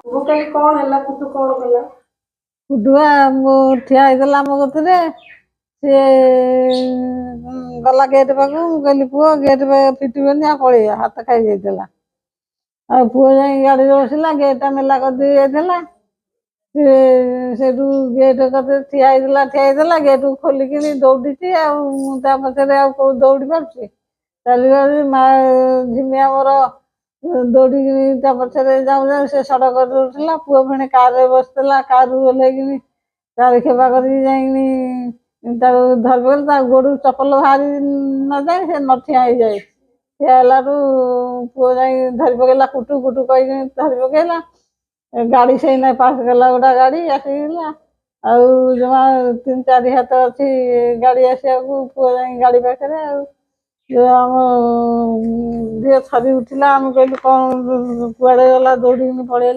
ମୁଁ କହିଲି କଣ ହେଲା କୁଟୁ କଣ କଲା? କୁଟୁଆ ମୁଁ ଠିଆ ହେଇଥିଲା ଆମ କତିରେ ସିଏ ଗଲା ଗେଟ୍ ପାଖକୁ। ମୁଁ କହିଲି ପୁଅ ଗେଟ୍ ଫିଟିବନି ଆଉ ପଳେଇବା, ହାତ ଖାଇ ଯାଇଥିଲା। ଆଉ ପୁଅ ଯାଇ ଗାଡ଼ିରେ ବସିଲା, ଗେଟ୍ଟା ମେଲା କରିଦେଇ ଯାଇଥିଲା। ସିଏ ସେଠୁ ଗେଟ୍ କତିରେ ଠିଆ ହେଇଥିଲା ଗେଟ୍ ଖୋଲିକିନି ଦୌଡ଼ିଛି। ଆଉ ମୁଁ ତା ପଛରେ ଆଉ କୋଉ ଦୌଡ଼ି ପାରୁଛି? ଚାଲିଗଲି। ମା ଝିମି ଆମର ଦୌଡ଼ିକିନି ତା ପଛରେ ଯାଉ ଯାଉ ସେ ସଡ଼କରେ ଉଠିଲା। ପୁଅ ପୁଣି କାରରେ ବସିଥିଲା, କାରରୁ ଓହ୍ଲେଇକିନି ତାର ଖେପା କରିକି ଯାଇକିନି ତାକୁ ଧରି ପକେଇଲି। ତା ଗୋଡ଼ରୁ ଚପଲ ବାହାରି ନଯାଏ, ସେ ନ ଠିଆ ହେଇଯାଏ। ଠିଆ ହେଲାଠୁ ପୁଅ ଯାଇ ଧରି ପକେଇଲା, କୁଟୁ କୁଟୁ କହିକିନି ଧରି ପକେଇଲା। ଗାଡ଼ି ସେଇନା ପାସ୍ କଲା, ଗୋଟା ଗାଡ଼ି ଆସିକିନା। ଆଉ ଜମା 3-4 ହାତ ଅଛି ଗାଡ଼ି ଆସିବାକୁ। ପୁଅ ଯାଇ ଗାଡ଼ି ପାଖରେ। ଆଉ ଆମ ଝିଅ ଥରି ଉଠିଲା। ଆମେ କହିଲୁ କଣ କୁଆଡ଼େ ଗଲା, ଦୌଡ଼ିକିନି ପଳେଇଲା।